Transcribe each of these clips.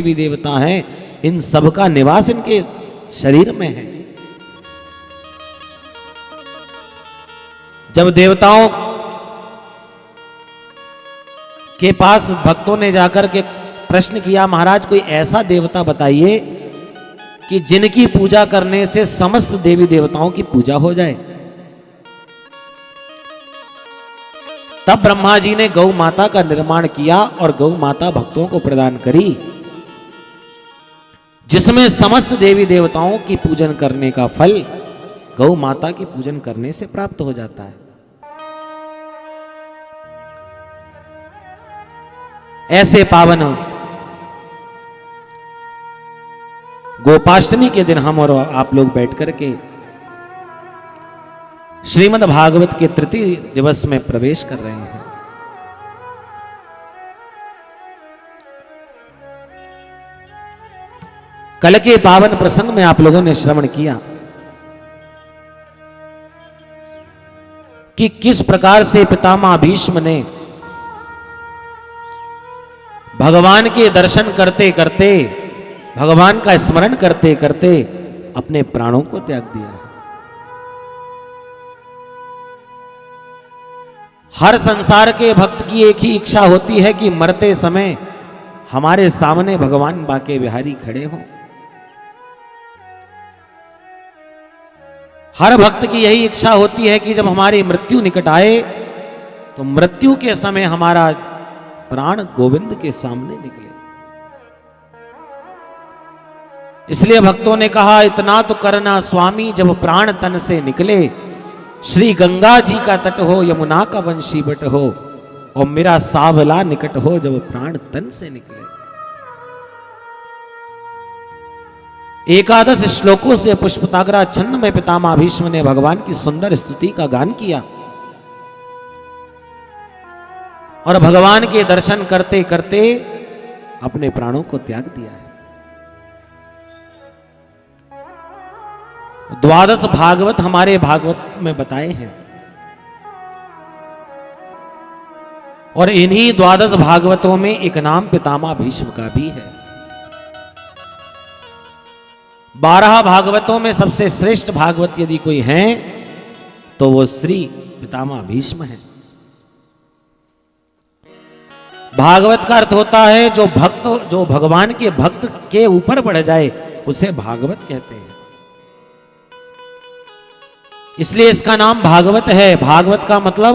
देवी देवता हैं, इन सब का निवास इनके शरीर में है। जब देवताओं के पास भक्तों ने जाकर के प्रश्न किया, महाराज कोई ऐसा देवता बताइए कि जिनकी पूजा करने से समस्त देवी देवताओं की पूजा हो जाए। तब ब्रह्मा जी ने गौ माता का निर्माण किया और गौ माता भक्तों को प्रदान करी, जिसमें समस्त देवी देवताओं की पूजन करने का फल गौ माता की पूजन करने से प्राप्त हो जाता है। ऐसे पावन गोपाष्टमी के दिन हम और आप लोग बैठ करके श्रीमद् भागवत के तृतीय दिवस में प्रवेश कर रहे हैं। कल के पावन प्रसंग में आप लोगों ने श्रवण किया कि किस प्रकार से पितामह भीष्म ने भगवान के दर्शन करते करते, भगवान का स्मरण करते करते अपने प्राणों को त्याग दिया। हर संसार के भक्त की एक ही इच्छा होती है कि मरते समय हमारे सामने भगवान बांके बिहारी खड़े हों। हर भक्त की यही इच्छा होती है कि जब हमारी मृत्यु निकट आए तो मृत्यु के समय हमारा प्राण गोविंद के सामने निकले। इसलिए भक्तों ने कहा, इतना तो करना स्वामी जब प्राण तन से निकले, श्री गंगा जी का तट हो, यमुना का वंशी बट हो, और मेरा सावला निकट हो जब प्राण तन से निकले। एकादश श्लोकों से पुष्पताग्रा छंद में पितामह भीष्म ने भगवान की सुंदर स्तुति का गान किया और भगवान के दर्शन करते करते अपने प्राणों को त्याग दिया है। द्वादश भागवत हमारे भागवत में बताए हैं और इन्हीं द्वादश भागवतों में एक नाम पितामह भीष्म का भी है। 12 भागवतों में सबसे श्रेष्ठ भागवत यदि कोई है तो वो श्री पितामह भीष्म है। भागवत का अर्थ होता है जो भगवान के भक्त के ऊपर बढ़ जाए उसे भागवत कहते हैं। इसलिए इसका नाम भागवत है। भागवत का मतलब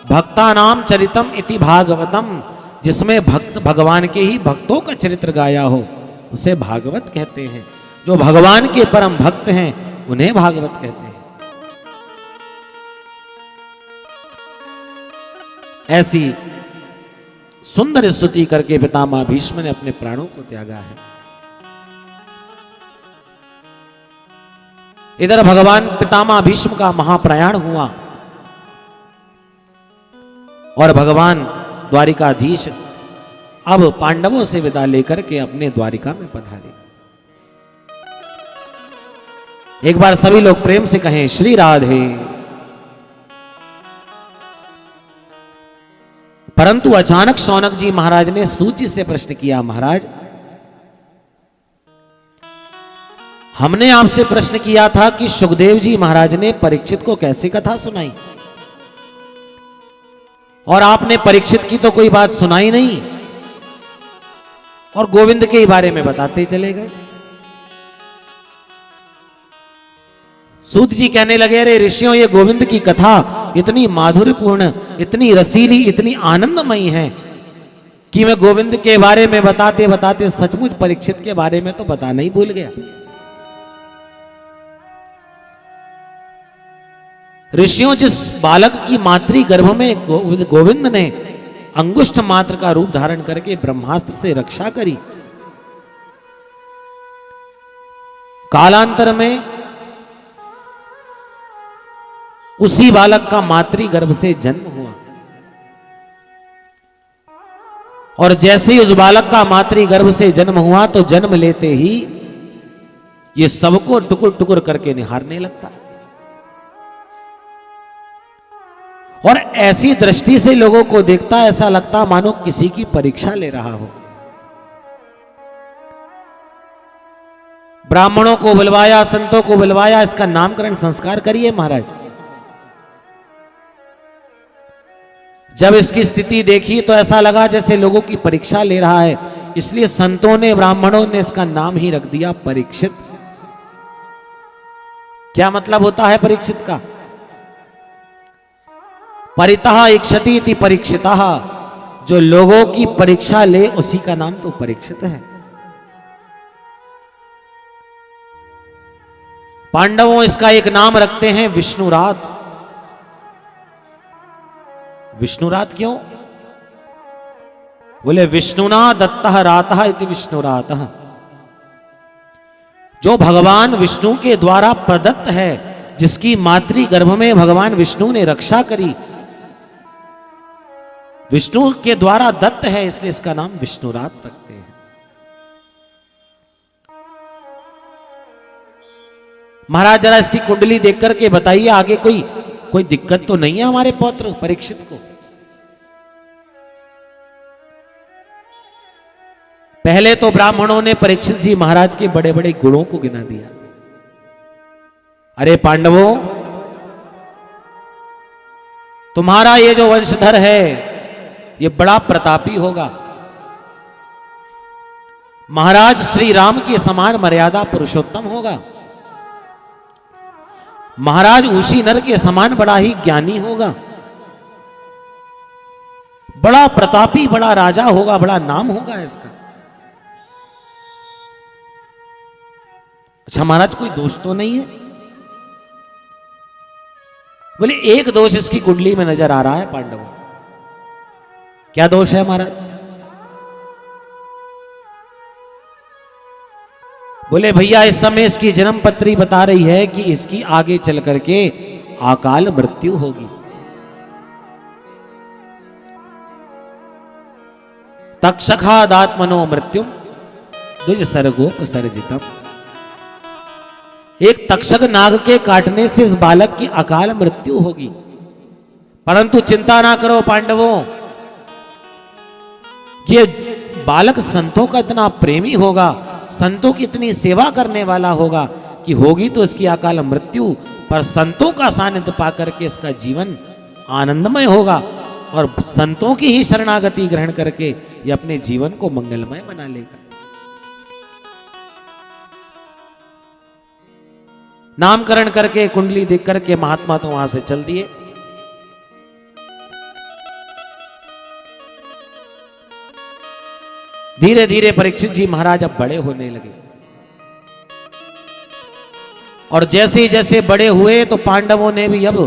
भक्ता नाम चरितम इति भागवतम, जिसमें भक्त भगवान के ही भक्तों का चरित्र गाया हो उसे भागवत कहते हैं। जो भगवान के परम भक्त हैं उन्हें भागवत कहते हैं। ऐसी सुंदर स्तुति करके पितामह भीष्म ने अपने प्राणों को त्यागा है। इधर भगवान पितामह भीष्म का महाप्रयाण हुआ और भगवान द्वारिकाधीश अब पांडवों से विदा लेकर के अपने द्वारिका में पधारे। एक बार सभी लोग प्रेम से कहें, श्री राधे। परंतु अचानक शौनक जी महाराज ने सूत जी से प्रश्न किया, महाराज हमने आपसे प्रश्न किया था कि सुखदेव जी महाराज ने परीक्षित को कैसे कथा सुनाई और आपने परीक्षित की तो कोई बात सुनाई नहीं और गोविंद के बारे में बताते चले गए। सूत जी कहने लगे, अरे ऋषियों, ये गोविंद की कथा इतनी माधुर्यपूर्ण, इतनी रसीली, इतनी आनंदमयी है कि मैं गोविंद के बारे में बताते बताते सचमुच परीक्षित के बारे में तो बताना ही भूल गया। ऋषियों, जिस बालक की मातृ गर्भ में गोविंद ने अंगुष्ठ मात्र का रूप धारण करके ब्रह्मास्त्र से रक्षा करी, कालांतर में उसी बालक का मातृ गर्भ से जन्म हुआ और जैसे ही उस बालक का मातृ गर्भ से जन्म हुआ तो जन्म लेते ही ये सबको टुकुर टुकुर करके निहारने लगता और ऐसी दृष्टि से लोगों को देखता, ऐसा लगता मानो किसी की परीक्षा ले रहा हो। ब्राह्मणों को बुलवाया, संतों को बुलवाया, इसका नामकरण संस्कार करिए महाराज। जब इसकी स्थिति देखी तो ऐसा लगा जैसे लोगों की परीक्षा ले रहा है, इसलिए संतों ने, ब्राह्मणों ने इसका नाम ही रख दिया परीक्षित। क्या मतलब होता है परीक्षित का? परितः इक्षति इति परीक्षितः, जो लोगों की परीक्षा ले उसी का नाम तो परीक्षित है। पांडवों इसका एक नाम रखते हैं विष्णुरात। विष्णुरात क्यों? बोले विष्णुना दत्तः रातः इति विष्णुरातः, जो भगवान विष्णु के द्वारा प्रदत्त है, जिसकी मातृ गर्भ में भगवान विष्णु ने रक्षा करी, विष्णु के द्वारा दत्त है, इसलिए इसका नाम विष्णुरात रखते हैं। महाराज जरा इसकी कुंडली देख करके बताइए, आगे कोई दिक्कत तो नहीं है हमारे पौत्र परीक्षित को? पहले तो ब्राह्मणों ने परीक्षित जी महाराज के बड़े बड़े गुणों को गिना दिया। अरे पांडवों, तुम्हारा ये जो वंशधर है ये बड़ा प्रतापी होगा, महाराज श्री राम के समान मर्यादा पुरुषोत्तम होगा, महाराज उसी नर के समान बड़ा ही ज्ञानी होगा, बड़ा प्रतापी, बड़ा राजा होगा, बड़ा नाम होगा इसका। अच्छा महाराज कोई दोष तो नहीं है? बोले एक दोष इसकी कुंडली में नजर आ रहा है पांडवों। क्या दोष है महाराज? बोले भैया इस समय इसकी जन्म पत्री बता रही है कि इसकी आगे चल करके अकाल मृत्यु होगी। तक्षकादात्मनो मृत्युम द्विज सर्गोपसर्जितम, एक तक्षक नाग के काटने से इस बालक की अकाल मृत्यु होगी। परंतु चिंता ना करो पांडवों, ये बालक संतों का इतना प्रेमी होगा, संतों की इतनी सेवा करने वाला होगा कि होगी तो इसकी अकाल मृत्यु, पर संतों का सानिध्य पाकर के इसका जीवन आनंदमय होगा और संतों की ही शरणागति ग्रहण करके ये अपने जीवन को मंगलमय बना लेगा। नामकरण करके कुंडली देख करके महात्मा तो वहां से चल दिए। धीरे धीरे परीक्षित जी महाराज अब बड़े होने लगे और जैसे जैसे बड़े हुए तो पांडवों ने भी अब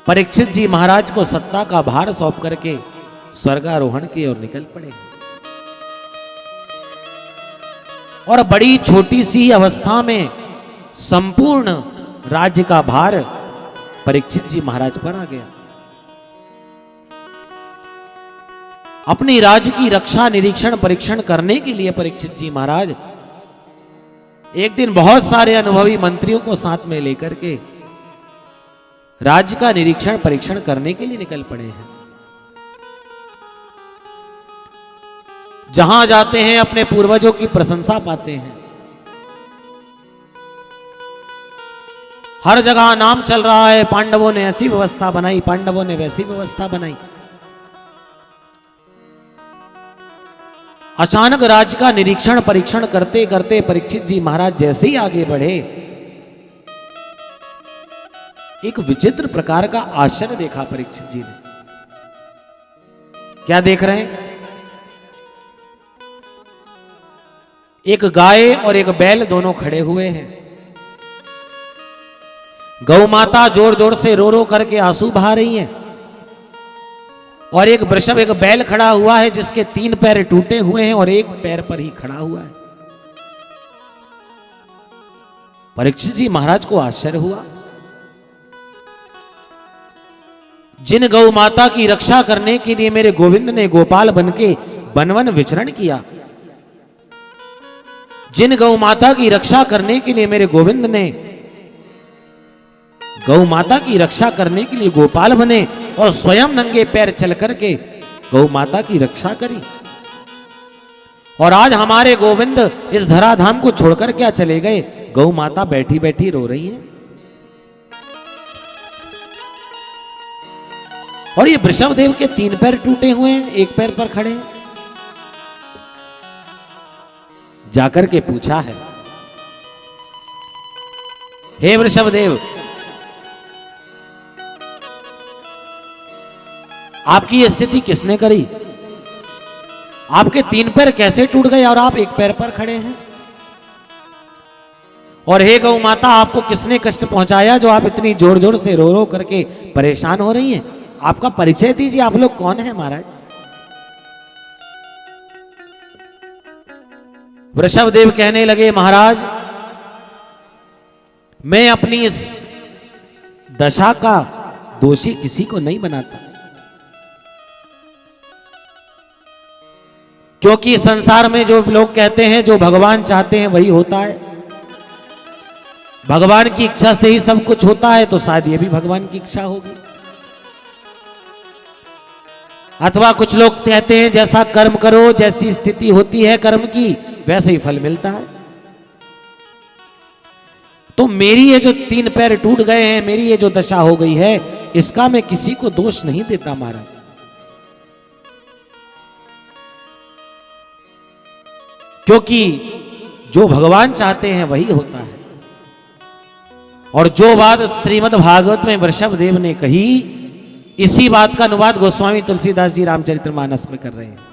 परीक्षित जी महाराज को सत्ता का भार सौंप करके स्वर्गारोहण की ओर निकल पड़े और बड़ी छोटी सी अवस्था में संपूर्ण राज्य का भार परीक्षित जी महाराज पर आ गया। अपनी राज्य की रक्षा, निरीक्षण, परीक्षण करने के लिए परीक्षित जी महाराज एक दिन बहुत सारे अनुभवी मंत्रियों को साथ में लेकर के राज्य का निरीक्षण, परीक्षण करने के लिए निकल पड़े हैं। जहां जाते हैं अपने पूर्वजों की प्रशंसा पाते हैं, हर जगह नाम चल रहा है, पांडवों ने ऐसी व्यवस्था बनाई, पांडवों ने वैसी व्यवस्था बनाई। अचानक राज्य का निरीक्षण, परीक्षण करते करते परीक्षित जी महाराज जैसे ही आगे बढ़े, एक विचित्र प्रकार का आश्चर्य देखा परीक्षित जी ने। क्या देख रहे हैं? एक गाय और एक बैल दोनों खड़े हुए हैं। गौ माता जोर जोर से रो रो करके आंसू बहा रही हैं और एक वृषभ, एक बैल खड़ा हुआ है जिसके 3 पैर टूटे हुए हैं और एक पैर पर ही खड़ा हुआ है। परीक्षित जी महाराज को आश्चर्य हुआ। जिन गौ माता की रक्षा करने के लिए मेरे गोविंद ने गोपाल बनके वन वन विचरण किया, जिन गौ माता की रक्षा करने के लिए मेरे गोविंद ने गौ माता की रक्षा करने के लिए गोपाल बने और स्वयं नंगे पैर चल करके गौ माता की रक्षा करी, और आज हमारे गोविंद इस धराधाम को छोड़कर क्या चले गए? गौ माता बैठी बैठी रो रही है। और ये वृषभदेव के 3 पैर टूटे हुए हैं, 1 पैर पर खड़े हैं। जाकर के पूछा है, हे वृषभदेव, आपकी ये स्थिति किसने करी? आपके 3 पैर कैसे टूट गए और आप 1 पैर पर खड़े हैं? और हे गौ माता, आपको किसने कष्ट पहुंचाया जो आप इतनी जोर जोर से रो रो करके परेशान हो रही हैं? आपका परिचय दीजिए, आप लोग कौन हैं महाराज? वृषभदेव कहने लगे, महाराज, मैं अपनी इस दशा का दोषी किसी को नहीं बनाता, क्योंकि संसार में जो लोग कहते हैं जो भगवान चाहते हैं वही होता है, भगवान की इच्छा से ही सब कुछ होता है, तो शायद ये भी भगवान की इच्छा होगी। अथवा कुछ लोग कहते हैं जैसा कर्म करो, जैसी स्थिति होती है कर्म की, वैसे ही फल मिलता है। तो मेरी ये जो 3 पैर टूट गए हैं, मेरी ये जो दशा हो गई है, इसका मैं किसी को दोष नहीं देता महाराज, क्योंकि जो भगवान चाहते हैं वही होता है। और जो बात श्रीमद् भागवत में वृषभदेव ने कही, इसी बात का अनुवाद गोस्वामी तुलसीदास जी रामचरितमानस में कर रहे हैं।